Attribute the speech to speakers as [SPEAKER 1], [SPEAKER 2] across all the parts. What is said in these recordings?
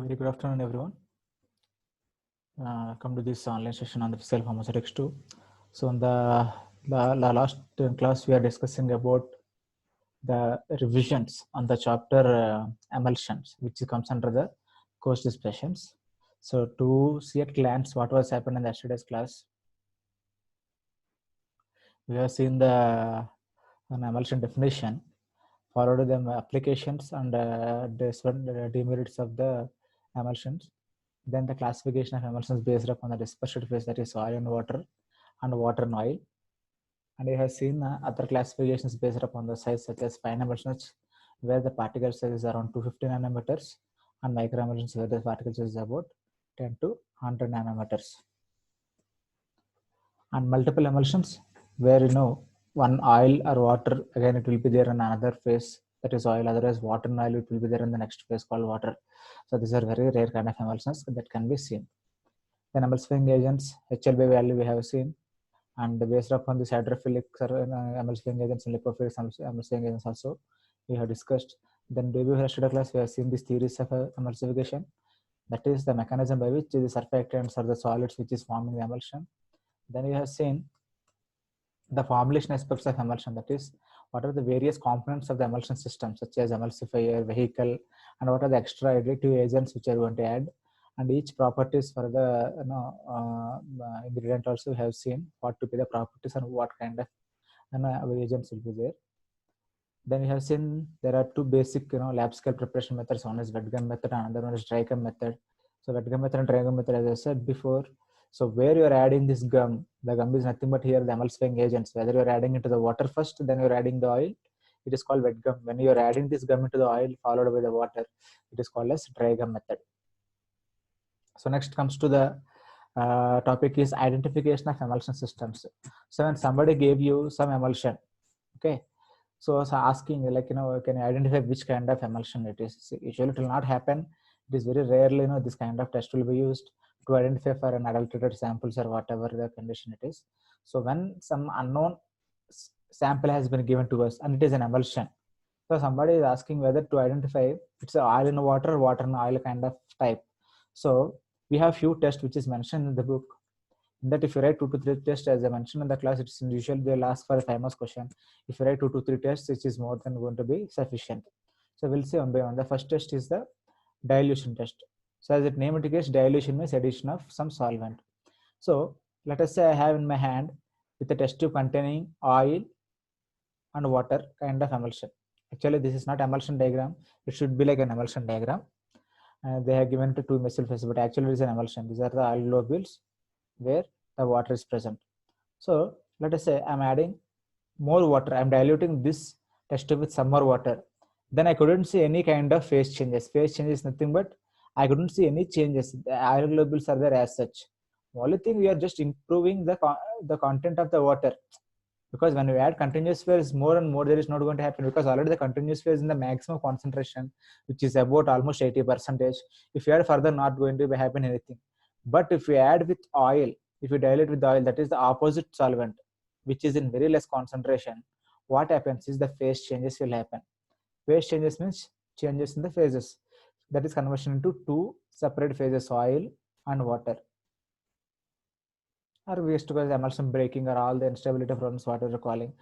[SPEAKER 1] Very good afternoon, everyone. Come to this online session on the physical pharmaceutics 2. So, in the last class, we are discussing about the revisions on the chapter emulsions, which comes under the course discussions. So, to see at glance what was happened in yesterday's class, we have seen the an emulsion definition, followed the applications and demerits of the emulsions. Then the classification of emulsions based upon the dispersed phase, that is oil and water and oil. And you have seen other classifications based upon the size, such as fine emulsions, where the particle size is around 250 nanometers, and micro emulsions, where the particle size is about 10 to 100 nanometers. And multiple emulsions, where one oil or water, again it will be there in another phase, that is oil, otherwise water and oil, it will be there in the next phase called water. So these are very rare kind of emulsions that can be seen. Then emulsifying agents, HLB value we have seen, and based upon this hydrophilic emulsifying agents and lipophilic emulsifying agents also we have discussed. Then day before yesterday class we have seen these theories of emulsification, that is the mechanism by which the surfactants or the solids which is forming the emulsion. Then we have seen the formulation aspects of emulsion, that is what are the various components of the emulsion system, such as emulsifier, vehicle, and what are the extra additive agents which are going to add, and each properties for the ingredient also we have seen what to be the properties and what kind of agents will be there. Then we have seen there are two basic lab scale preparation methods. One is wet gum method and another one is dry gum method. So wet gum method and dry gum method, as I said before, so where you are adding this gum, the gum is nothing but here the emulsifying agents. Whether you are adding into the water first, then you are adding the oil, it is called wet gum. When you are adding this gum into the oil followed by the water, it is called as dry gum method. So next comes to the topic is identification of emulsion systems. So when somebody gave you some emulsion, okay, so asking like can you identify which kind of emulsion it is? So usually it will not happen. It is very rarely this kind of test will be used to identify for unadulterated samples or whatever the condition it is. So when some unknown sample has been given to us and it is an emulsion, so somebody is asking whether to identify it's a oil in water or water in oil kind of type. So we have few tests which is mentioned in the book, that if you write 2 to 3 tests, as I mentioned in the class, it's usually they'll ask for a famous question. If you write 2 to 3 tests, it is more than going to be sufficient. So we'll see one by one. The first test is the dilution test. So as it name indicates, dilution means addition of some solvent. So let us say I have in my hand with a test tube containing oil and water kind of emulsion. Actually, this is not emulsion diagram. It should be like an emulsion diagram. They have given to two methyl phases, but actually it is an emulsion. These are the oil globules where the water is present. So let us say I'm adding more water. I'm diluting this test tube with some more water. Then I couldn't see any kind of phase changes. Phase change is nothing but I couldn't see any changes. The oil globules are there as such. Only thing we are just improving the content of the water, because when we add continuous phase more and more, there is not going to happen, because already the continuous phase in the maximum concentration, which is about almost 80%. If you add further, not going to happen anything. But if we add with oil, if you dilute with oil, that is the opposite solvent, which is in very less concentration, what happens is the phase changes will happen. Phase changes means changes in the phases, that is conversion into two separate phases, oil and water, or we used to call emulsion breaking, or all the instability problems, what we're calling.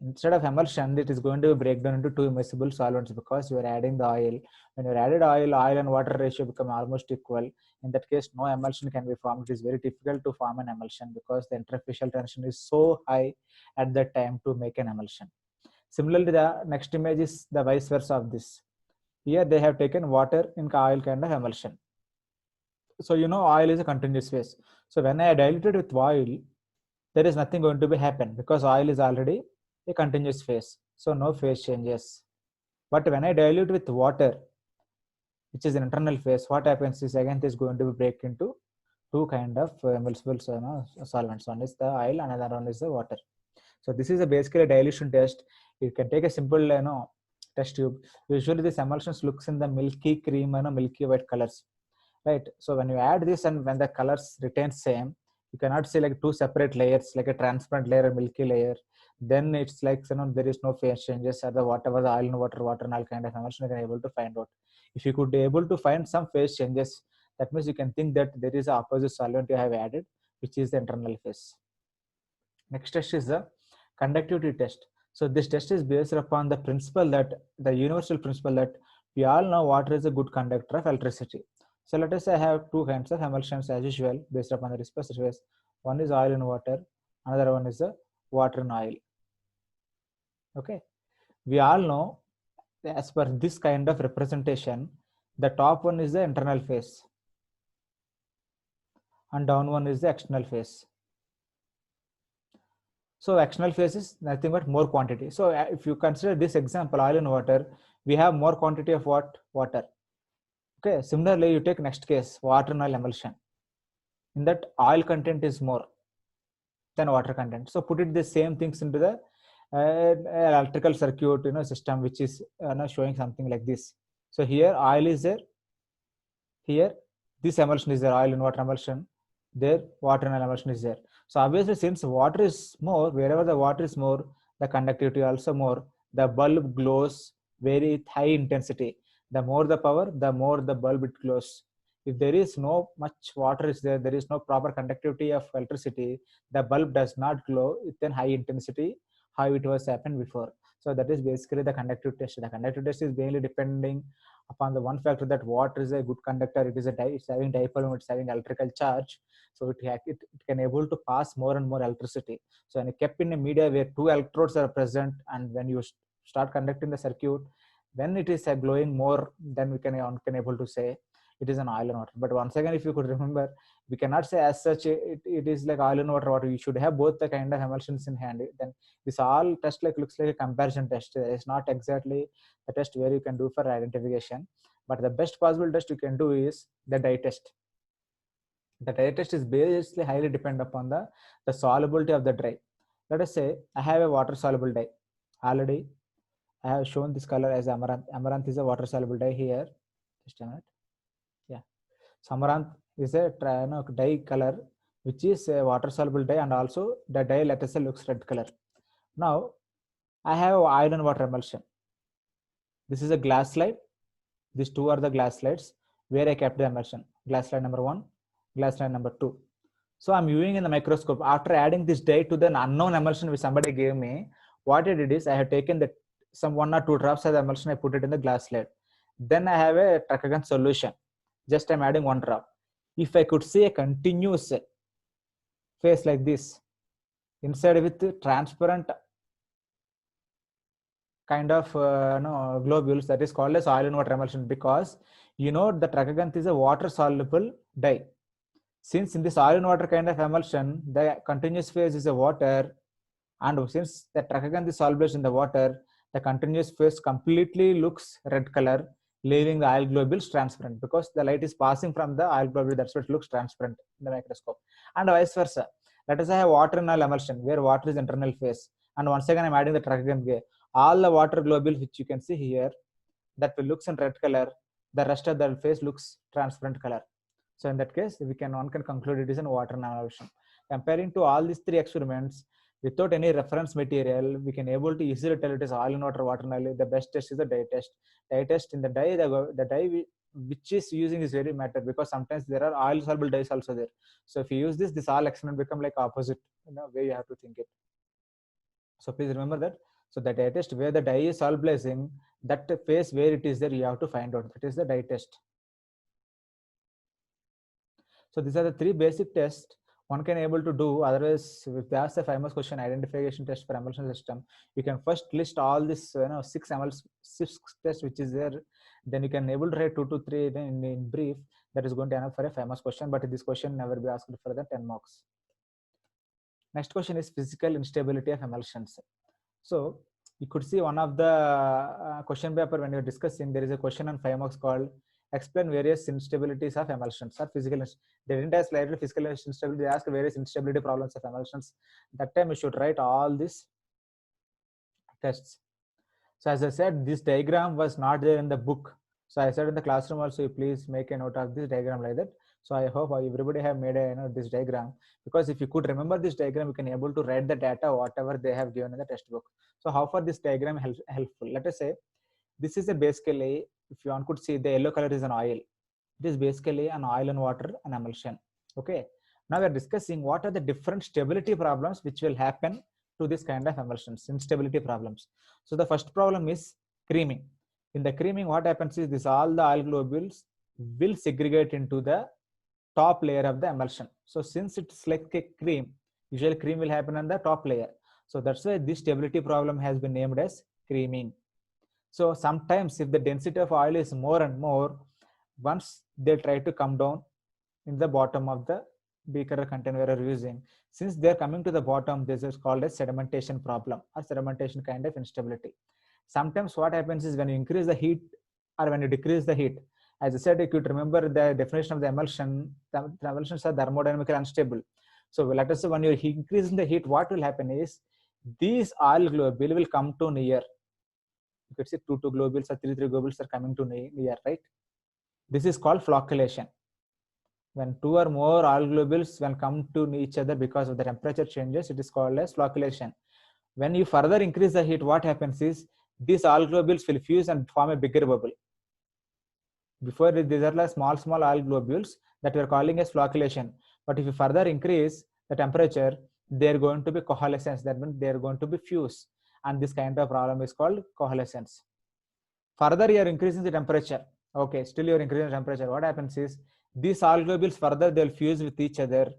[SPEAKER 1] Instead of emulsion, it is going to break down into two immiscible solvents, because you are adding the oil. When you're added oil and water ratio become almost equal. In that case, no emulsion can be formed. It is very difficult to form an emulsion because the interfacial tension is so high at that time to make an emulsion. Similarly, the next image is the vice versa of this. Here they have taken water in oil kind of emulsion. So oil is a continuous phase. So when I dilute it with oil, there is nothing going to be happen, because oil is already a continuous phase. So no phase changes. But when I dilute with water, which is an internal phase, what happens is again it is going to be break into two kind of emulsible solvents. One is the oil, another one is the water. So this is basically a dilution test. You can take a simple test tube. Usually this emulsions looks in the milky cream, milky white colors, right? So when you add this and when the colors retain same, you cannot see like two separate layers, like a transparent layer, a milky layer. Then it's like there is no phase changes, or the whatever the oil and water and oil kind of emulsion you can able to find out. If you could be able to find some phase changes, that means you can think that there is an opposite solvent you have added, which is the internal phase. Next test is the conductivity test. So this test is based upon the principle that the universal principle that we all know water is a good conductor of electricity. So let us say I have two kinds of emulsions as usual based upon the reciprocity phase. One is oil and water, another one is the water and oil. Okay, we all know as per this kind of representation, the top one is the internal phase and down one is the external phase. So external phase is nothing but more quantity. So if you consider this example, oil and water, we have more quantity of what? Water. Okay, similarly, you take next case, water and oil emulsion. In that, oil content is more than water content. So put it the same things into the electrical circuit, system, which is showing something like this. So here oil is there. Here this emulsion is there, oil and water emulsion. There water and oil emulsion is there. So obviously, since water is more, wherever the water is more, the conductivity also more. The bulb glows very high intensity. The more the power, the more the bulb it glows. If there is no much water is there, there is no proper conductivity of electricity, the bulb does not glow with a high intensity, how it was happened before. So that is basically the conductive test. The conductive test is mainly depending upon the one factor that water is a good conductor. It is it's having dipole, it's having electrical charge, so it can able to pass more and more electricity. So when you kept in a media where two electrodes are present, and when you start conducting the circuit, when it is glowing more, then we can able to say it is an oil and water. But once again, if you could remember, we cannot say as such it is like oil and water. You should have both the kind of emulsions in hand. Then this all test looks like a comparison test. It's not exactly a test where you can do for identification, but the best possible test you can do is the dye test. The dye test is basically highly dependent upon the solubility of the dye. Let us say I have a water soluble dye. Already I have shown this color as amaranth. Amaranth is a water soluble dye here. Just a minute. Yeah. So amaranth is a dye color which is a water soluble dye, and also the dye, let us say, looks red color. Now I have oil and water emulsion. This is a glass slide. These two are the glass slides where I kept the emulsion. Glass slide number 1, glass slide number 2. So I'm viewing in the microscope. After adding this dye to the unknown emulsion which somebody gave me, what I did is I have taken some 1 or 2 drops of the emulsion, I put it in the glass slide. Then I have a Trakagan solution. Just I'm adding 1 drop. If I could see a continuous phase like this, inside with transparent kind of globules, that is called as oil and water emulsion, because the Trakaganth is a water soluble dye. Since in this oil and water kind of emulsion, the continuous phase is a water, and since the Trakaganth is soluble in the water, the continuous phase completely looks red color, leaving the oil globules transparent, because the light is passing from the oil globule. That's what looks transparent in the microscope. And vice versa. Let us say I have water and oil emulsion where water is internal phase, and once again I'm adding the Trakaganth. All the water globules which you can see here, that will looks in red color. The rest of the phase looks transparent color. So in that case, one can conclude it is in water and emulsion. Comparing to all these 3 experiments, without any reference material, we can able to easily tell it is oil and water, water and oil. The best test is the dye test. Dye test, in the dye, the dye which is using is very matter, because sometimes there are oil soluble dyes also there. So if you use this all experiment become like opposite, way you have to think it. So please remember that. So the dye test where the dye is solubilizing, that phase where it is there, you have to find out. That is the dye test. So these are the 3 basic tests one can able to do. Otherwise, if they ask the famous question, identification test for emulsion system, you can first list all this 6 tests which is there. Then you can able to write 2 to 3 in brief. That is going to enough for a famous question, but this question never be asked for the 10 marks. Next question is physical instability of emulsions. So you could see one of the question paper when you're discussing, there is a question on 5 marks called explain various instabilities of emulsions or physical. They didn't ask slightly physical instability, they ask various instability problems of emulsions. That time you should write all these tests. So as I said, this diagram was not there in the book. So I said in the classroom also, you please make a note of this diagram like that. So I hope everybody have made this diagram, because if you could remember this diagram, you can able to write the data whatever they have given in the textbook. So how far this diagram helpful? Let us say This is a basically, if you want to see, the yellow color is an oil. It is basically an oil and water and emulsion. Okay, now we are discussing what are the different stability problems which will happen to this kind of emulsions, instability problems. So the first problem is creaming. In the creaming, what happens is this, all the oil globules will segregate into the top layer of the emulsion. So since it's like a cream, usually cream will happen on the top layer. So that's why this stability problem has been named as creaming. So sometimes if the density of oil is more and more, once they try to come down in the bottom of the beaker or container we are using, since they are coming to the bottom, this is called a sedimentation problem or sedimentation kind of instability. Sometimes what happens is when you increase the heat or when you decrease the heat, as I said, if you remember the definition of the emulsion, the emulsions are thermodynamically unstable. So let us say when you're increasing the heat, what will happen is these oil globule will come to near. You could see two globules or three globules are coming to near, right? This is called flocculation. When two or more oil globules when come to each other because of the temperature changes, it is called as flocculation. When you further increase the heat, what happens is these oil globules will fuse and form a bigger bubble. Before, these are like small oil globules that we are calling as flocculation. But if you further increase the temperature, they are going to be coalescence. That means they are going to be fuse. And this kind of problem is called coalescence. Further, you are increasing the temperature. Okay, still you are increasing the temperature. What happens is these oil globules further they'll fuse with each other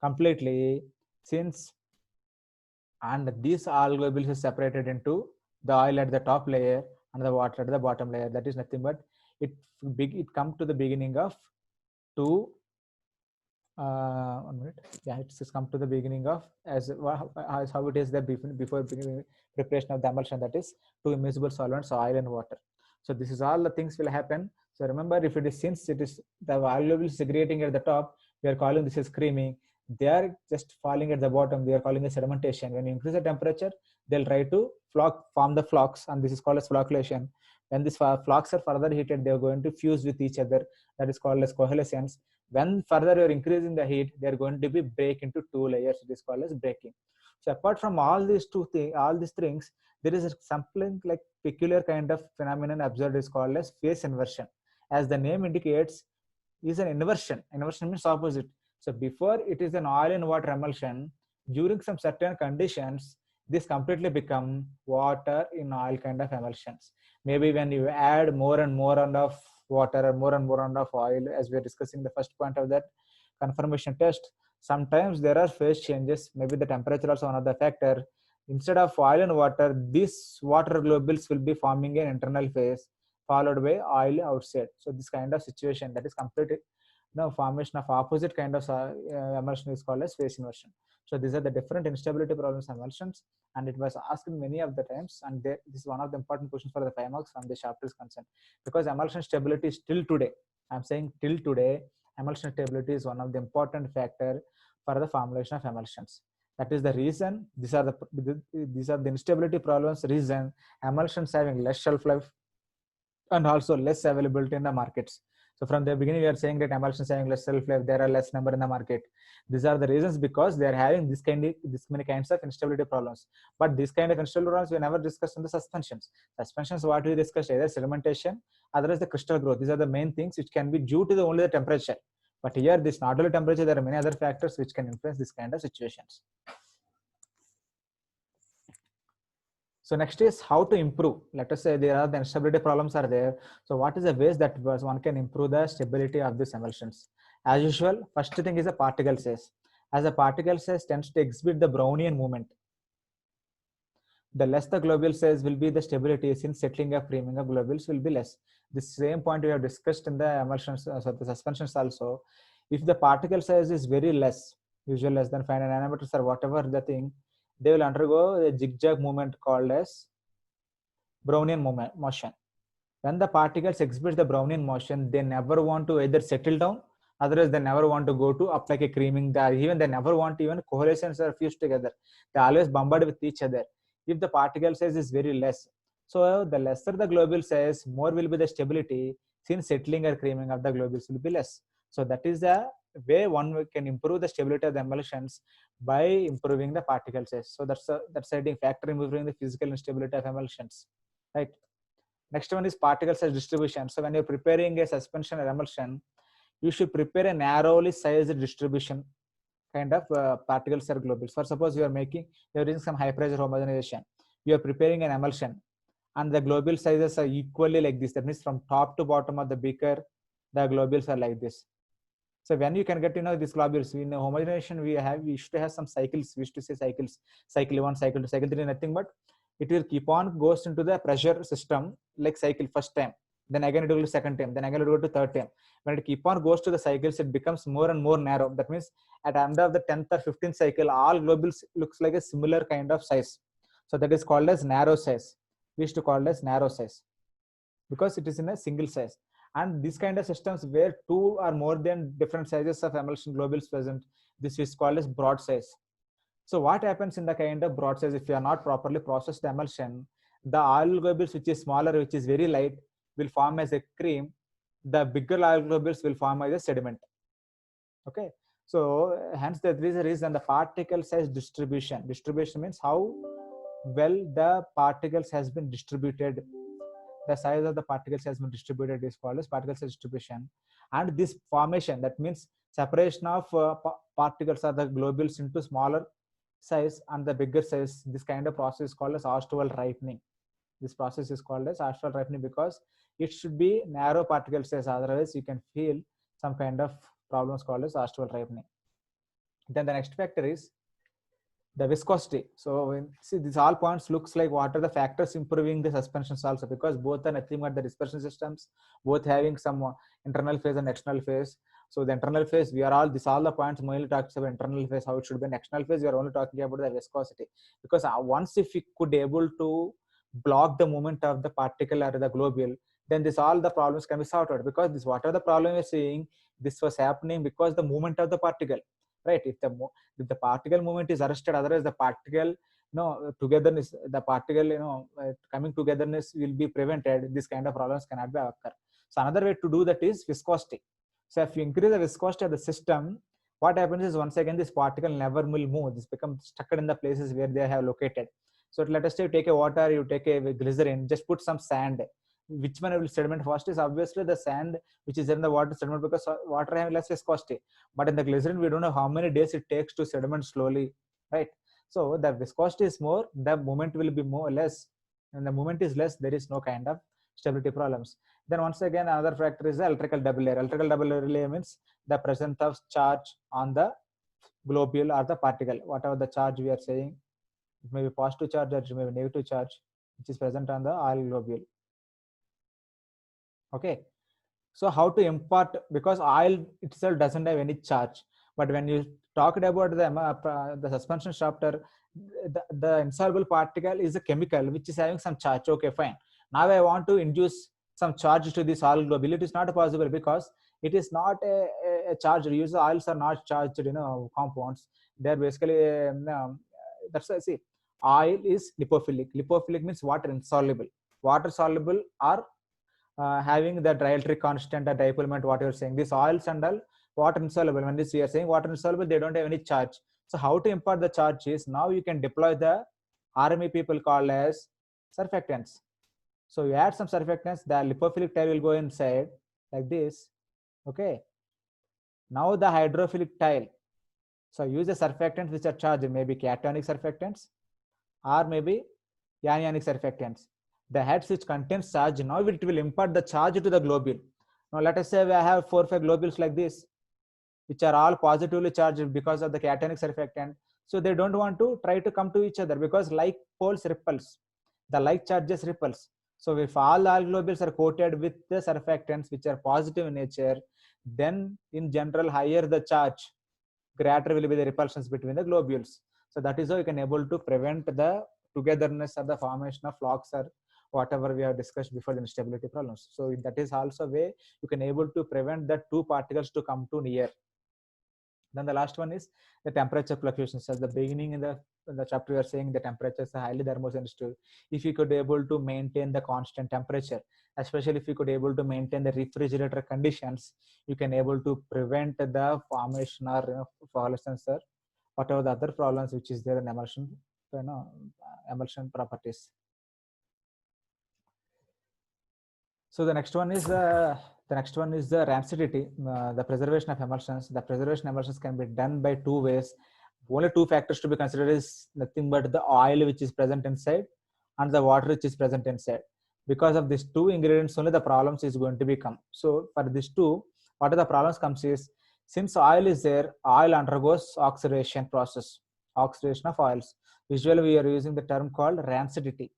[SPEAKER 1] completely, since and these oil globules is separated into the oil at the top layer and the water at the bottom layer. That is nothing but it come to the beginning of two 1 minute. Yeah, it's come to the beginning of as how it is there before beginning preparation of the emulsion, that is two immiscible solvents, oil and water. So this is all the things will happen. So remember, if it is, since it is the oil globule segregating at the top, we are calling this as creaming. They are just falling at the bottom, we are calling it sedimentation. When you increase the temperature, they'll try to form the flocks, and this is called as flocculation. When these flocks are further heated, they are going to fuse with each other. That is called as coalescence. When further you're increasing the heat, they're going to be break into two layers. It is called as breaking. So apart from all these all these things, there is something like peculiar kind of phenomenon observed is called as phase inversion. As the name indicates, is an inversion. Inversion means opposite. So before it is an oil and water emulsion, during some certain conditions, this completely become water in oil kind of emulsions. Maybe when you add more and more of water or more and more of oil, as we are discussing the first point of that conformation test, sometimes there are phase changes. Maybe the temperature also one of the factor. Instead of oil and water, these water globules will be forming an internal phase followed by oil outside. So this kind of situation, that is completely formation of opposite kind of emulsion is called as phase inversion. So these are the different instability problems emulsions, and it was asked many of the times, and this is one of the important questions for the 5 marks from the chapter is concerned, because emulsion stability is still today, I'm saying till today, emulsion stability is one of the important factor for the formulation of emulsions. That is the reason these are the instability problems reason emulsions having less shelf life and also less availability in the markets. So from the beginning, we are saying that emulsions having less shelf life, there are less number in the market. These are the reasons because they are having this many kinds of instability problems. But this kind of instability problems we never discussed in the suspensions. Suspensions, what we discussed, either sedimentation, otherwise the crystal growth. These are the main things which can be due to only the temperature. But here, this not only temperature, there are many other factors which can influence this kind of situations. So next is how to improve. Let us say there are the instability problems are there. So what is the ways that one can improve the stability of these emulsions? As usual, first thing is a particle size. As a particle size tends to exhibit the Brownian movement, the less the globule size will be the stability, since settling of creaming of globules will be less. The same point we have discussed in the emulsions, so the suspensions also. If the particle size is very less, usually less than 5 nanometers or whatever the thing, they will undergo a zigzag movement called as Brownian motion. When the particles exhibit the Brownian motion, they never want to either settle down, otherwise they never want to go to up like a creaming. Even they never want even coalescence or fuse together. They always bombard with each other. If the particle size is very less, so the lesser the globule size, more will be the stability, since settling or creaming of the globules will be less. So that is the way one can improve the stability of the emulsions by improving the particle size. So that's a factor in improving the physical instability of emulsions, right? Next one is particle size distribution. So when you're preparing a suspension or emulsion, you should prepare a narrowly sized distribution kind of particles or globules. For suppose you're using some high pressure homogenization. You're preparing an emulsion and the globule sizes are equally like this. That means from top to bottom of the beaker, the globules are like this. So when you can get these globules in homogenization, we used to have some cycles. We used to say cycles, cycle 1, cycle 2, cycle 3, nothing but it will keep on goes into the pressure system like cycle first time, then again it will go second time, then again it will go to third time. When it keep on goes to the cycles, it becomes more and more narrow. That means at the end of the 10th or 15th cycle, all globules looks like a similar kind of size. So that is called as narrow size. We used to call it as narrow size because it is in a single size. And this kind of systems where two or more than different sizes of emulsion globules present, this is called as broad size. So what happens in the kind of broad size, if you are not properly processed emulsion, the oil globules which is smaller, which is very light, will form as a cream. The bigger oil globules will form as a sediment. Okay. So hence there is a reason the particle size distribution. Distribution means how well the particles has been distributed. The size of the particles has been distributed is called as particle size distribution. And this formation, that means separation of particles or the globules into smaller size and the bigger size, this kind of process is called as Ostwald ripening. This process is called as Ostwald ripening because it should be narrow particle size, otherwise you can feel some kind of problems called as Ostwald ripening. Then the next factor is the viscosity. So see, these all points looks like what are the factors improving the suspensions also, because both are nothing but the dispersion systems, both having some internal phase and external phase. So the internal phase, we are all the points mainly talks about internal phase, how it should be. In external phase, we are only talking about the viscosity, because once if we could able to block the movement of the particle or the globule, then this all the problems can be sorted. Because this what are the problem we're seeing, this was happening because the movement of the particle, right? If the particle movement is arrested, otherwise the particle togetherness, the particle coming togetherness will be prevented. This kind of problems cannot be occur. So another way to do that is viscosity. So if you increase the viscosity of the system, what happens is once again this particle never will move. This becomes stuck in the places where they have located. So let us say you take a water, you take a glycerin, just put some sand. Which one will sediment first is obviously the sand which is in the water sediment, because water has less viscosity. But in the glycerin, we don't know how many days it takes to sediment slowly, right? So the viscosity is more, the movement will be more or less. And the movement is less, there is no kind of stability problems. Then once again, another factor is the electrical double layer. Electrical double layer means the presence of charge on the globule or the particle, whatever the charge we are saying. It may be positive charge or it may be negative charge, which is present on the oil globule. Okay. So how to impart, because oil itself doesn't have any charge. But when you talked about the suspension chapter, the insoluble particle is a chemical which is having some charge. Okay, fine. Now I want to induce some charge to this oil globule. It is not possible because it is not a charge. Usually oils are not charged, compounds. They're basically that's why see, oil is lipophilic. Lipophilic means water insoluble. Water soluble are having the dielectric constant or dipole moment, what you're saying. These oils and all water insoluble. When this we are saying water insoluble, they don't have any charge. So how to impart the charge is, now you can deploy the RME people call as surfactants. So you add some surfactants, the lipophilic tile will go inside like this. Okay. Now the hydrophilic tile. So use the surfactants which are charged, maybe cationic surfactants or maybe anionic surfactants. The heads which contains charge, now it will impart the charge to the globule. Now let us say I have 4 or 5 globules like this, which are all positively charged because of the cationic surfactant. So they don't want to try to come to each other because like poles repulse, the like charges repulse. So if all globules are coated with the surfactants which are positive in nature, then in general higher the charge, greater will be the repulsions between the globules. So that is how you can able to prevent the togetherness or the formation of flocks or whatever we have discussed before, the instability problems. So that is also a way you can able to prevent the two particles to come to near. Then the last one is the temperature fluctuations. At the beginning in the chapter, we are saying the temperatures are highly thermosensitive. If you could able to maintain the constant temperature, especially if you could able to maintain the refrigerator conditions, you can able to prevent the formation or fluorescence or whatever the other problems which is there in emulsion, emulsion properties. So the next one is the rancidity, the preservation of emulsions. The preservation of emulsions can be done by two ways. Only two factors to be considered is nothing but the oil which is present inside and the water which is present inside. Because of these two ingredients only the problems is going to become. So for these two, what are the problems comes is, since oil is there, oil undergoes oxidation process, oxidation of oils. Usually we are using the term called rancidity.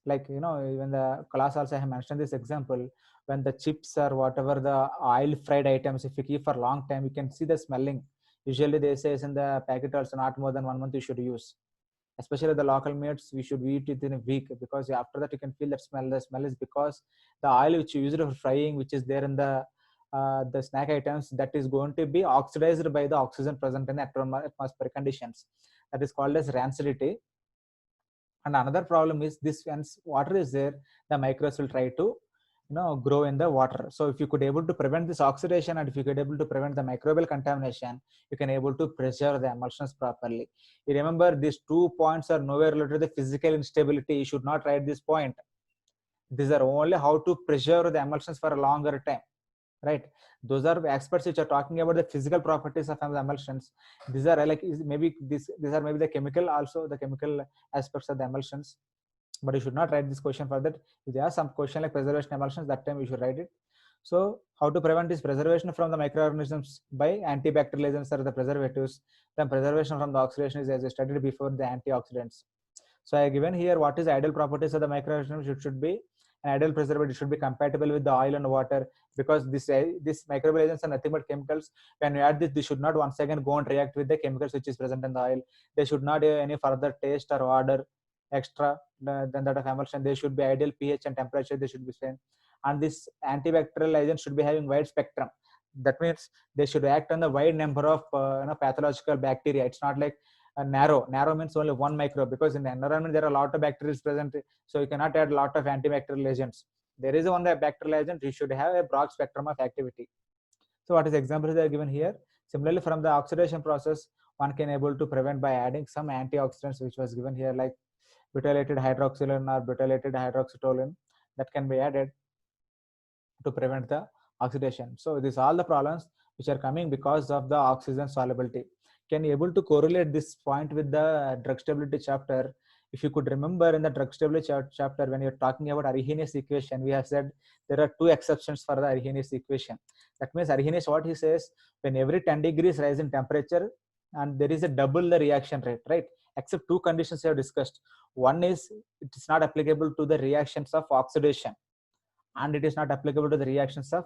[SPEAKER 1] Like, you know, even the class also I have mentioned this example, when the chips or whatever the oil fried items, if you keep for long time, you can see the smelling. Usually they say in the packet also not more than 1 month you should use, especially the local meats. We should eat it in a week, because after that you can feel that smell. The smell is because the oil which you use for frying, which is there in the snack items, that is going to be oxidized by the oxygen present in the atmospheric conditions. That is called as rancidity. And another problem is this: once water is there, the microbes will try to, you know, grow in the water. So if you could able to prevent this oxidation, and if you could able to prevent the microbial contamination, you can able to preserve the emulsions properly. You remember, these 2 points are nowhere related to the physical instability. You should not write this point. These are only how to preserve the emulsions for a longer time, right? Those are experts which are talking about the physical properties of the emulsions. These are like, maybe these are maybe the chemical, also the chemical aspects of the emulsions. But you should not write this question for that. If there are some question like preservation emulsions, that time you should write it. So how to prevent this preservation from the microorganisms by antibacterial agents or the preservatives? Then preservation from the oxidation is, as I studied before, the antioxidants. So I have given here what is the ideal properties of the microorganisms. It should be an ideal preservative, should be compatible with the oil and water, because this microbial agents are nothing but chemicals. When you add this, they should not once again go and react with the chemicals which is present in the oil. They should not have any further taste or odor extra than that of emulsion. They should be ideal pH and temperature. They should be same. And this antibacterial agent should be having wide spectrum. That means they should act on the wide number of pathological bacteria. It's not like narrow means only one microbe, because in the environment there are a lot of bacteria present. So you cannot add a lot of antibacterial agents. There is one bacterial agent. You should have a broad spectrum of activity. So what is examples they are given here? Similarly, from the oxidation process, one can able to prevent by adding some antioxidants, which was given here, like butylated hydroxylin or butylated hydroxytoluene, that can be added to prevent the oxidation. So these are all the problems which are coming because of the oxygen solubility. Can you able to correlate this point with the drug stability chapter? If you could remember, in the drug stability chapter, when you're talking about Arrhenius equation, we have said there are two exceptions for the Arrhenius equation. That means Arrhenius, what he says, when every 10 degrees rise in temperature, and there is a double the reaction rate, right? Except two conditions we have discussed. One is it is not applicable to the reactions of oxidation, and it is not applicable to the reactions of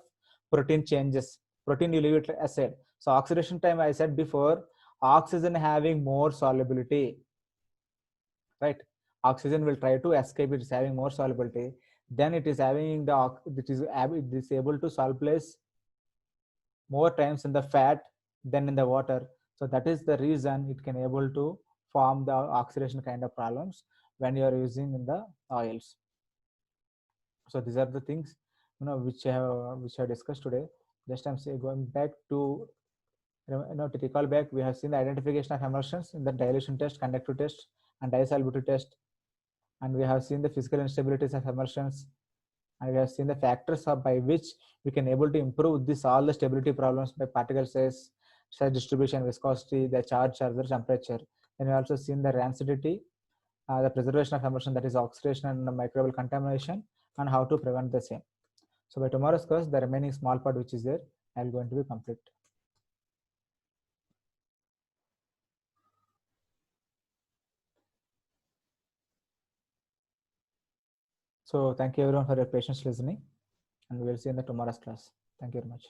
[SPEAKER 1] protein changes. Protein, you leave it aside. So oxidation time, I said before, oxygen having more solubility, right? Oxygen will try to escape. It is having more solubility. Then it is having it is able to solubilize more times in the fat than in the water. So that is the reason it can able to form the oxidation kind of problems when you are using in the oils. So these are the things, you know, which I discussed today. Just I'm saying, going back to, to recall back, we have seen the identification of emulsions in the dilution test, conductive test, and disolubility test, and we have seen the physical instabilities of emulsions, and we have seen the factors by which we can able to improve this all the stability problems by particle size distribution, viscosity, the charge, or the temperature. Then we also seen the rancidity, the preservation of emulsion, that is oxidation and microbial contamination, and how to prevent the same. So by tomorrow's class, the remaining small part which is there, I'm going to be complete. So thank you everyone for your patience listening, and we will see you in the tomorrow's class. Thank you very much.